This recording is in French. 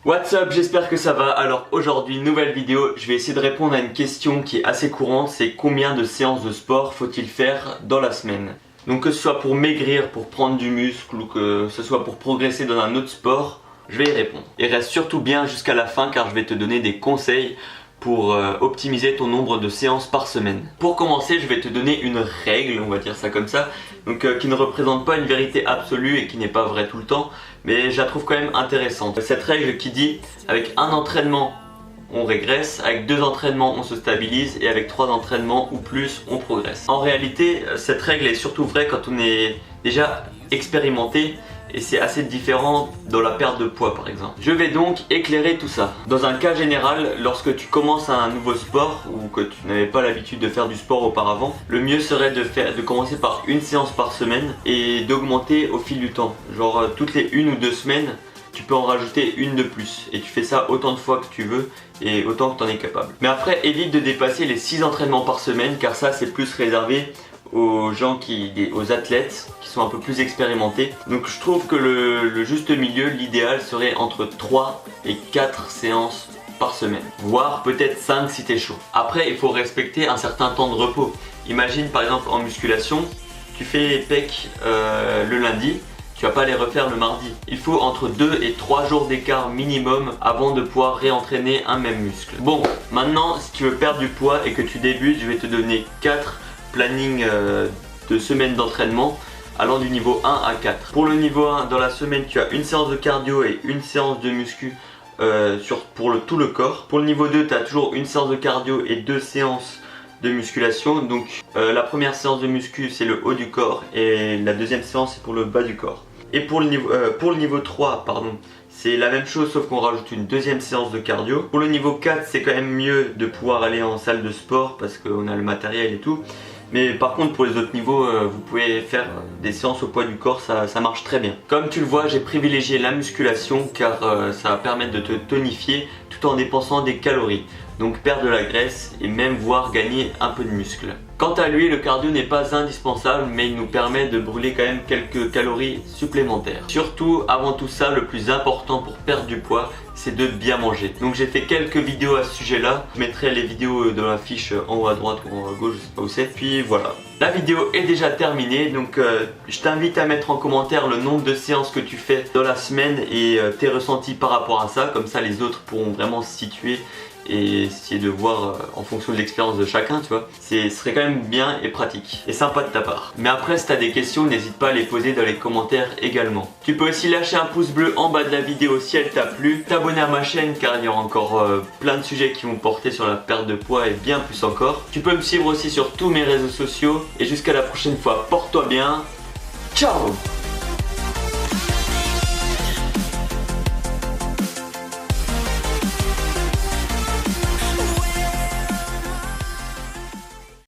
What's up, j'espère que ça va. Alors aujourd'hui, nouvelle vidéo, je vais essayer de répondre à une question qui est assez courante, c'est combien de séances de sport faut-il faire dans la semaine? Donc que ce soit pour maigrir, pour prendre du muscle ou que ce soit pour progresser dans un autre sport, je vais y répondre. Et reste surtout bien jusqu'à la fin car je vais te donner des conseils pour optimiser ton nombre de séances par semaine. Pour commencer, je vais te donner une règle, on va dire ça comme ça, donc qui ne représente pas une vérité absolue et qui n'est pas vraie tout le temps, mais je la trouve quand même intéressante. Cette règle qui dit avec un entraînement on régresse, avec 2 entraînements on se stabilise et avec 3 entraînements ou plus on progresse. En réalité, cette règle est surtout vraie quand on est déjà expérimenté et c'est assez différent dans la perte de poids par exemple. Je vais donc éclairer tout ça. Dans un cas général, lorsque tu commences un nouveau sport ou que tu n'avais pas l'habitude de faire du sport auparavant, le mieux serait de commencer par une séance par semaine et d'augmenter au fil du temps. Genre toutes les 1 ou 2 semaines, tu peux en rajouter une de plus et tu fais ça autant de fois que tu veux et autant que tu en es capable. Mais après, évite de dépasser les 6 entraînements par semaine car ça c'est plus réservé aux gens aux athlètes qui sont un peu plus expérimentés. Donc je trouve que le juste milieu, l'idéal serait entre 3 et 4 séances par semaine, voire peut-être 5 si t'es chaud. Après il faut respecter un certain temps de repos. Imagine par exemple en musculation, tu fais les pecs le lundi, tu vas pas les refaire le mardi. Il faut entre 2 et 3 jours d'écart minimum avant de pouvoir réentraîner un même muscle. Bon, maintenant si tu veux perdre du poids et que tu débutes, je vais te donner 4 planning de semaines d'entraînement allant du niveau 1 à 4. Pour le niveau 1, dans la semaine tu as une séance de cardio et une séance de muscu pour tout le corps. Pour le niveau 2, tu as toujours une séance de cardio et 2 séances de musculation. Donc la première séance de muscu c'est le haut du corps et la deuxième séance c'est pour le bas du corps. Et pour le niveau 3, c'est la même chose sauf qu'on rajoute une deuxième séance de cardio. Pour le niveau 4, c'est quand même mieux de pouvoir aller en salle de sport parce qu'on a le matériel et tout. Mais par contre pour les autres niveaux, vous pouvez faire des séances au poids du corps, ça marche très bien. Comme tu le vois, j'ai privilégié la musculation car ça va permettre de te tonifier tout en dépensant des calories. Donc perdre de la graisse et même voire gagner un peu de muscle. Quant à lui, le cardio n'est pas indispensable mais il nous permet de brûler quand même quelques calories supplémentaires. Surtout, avant tout ça, le plus important pour perdre du poids, c'est de bien manger. Donc j'ai fait quelques vidéos à ce sujet là. Je mettrai les vidéos dans la fiche en haut à droite ou en haut à gauche, je sais pas où c'est. Puis voilà. La vidéo est déjà terminée donc je t'invite à mettre en commentaire le nombre de séances que tu fais dans la semaine et tes ressentis par rapport à ça. Comme ça les autres pourront vraiment se situer et essayer de voir en fonction de l'expérience de chacun, tu vois. Ce serait quand même bien et pratique et sympa de ta part. Mais après, si tu as des questions, n'hésite pas à les poser dans les commentaires également. Tu peux aussi lâcher un pouce bleu en bas de la vidéo si elle t'a plu, t'abonner à ma chaîne car il y aura encore plein de sujets qui vont porter sur la perte de poids et bien plus encore. Tu peux me suivre aussi sur tous mes réseaux sociaux et jusqu'à la prochaine fois, porte-toi bien, ciao!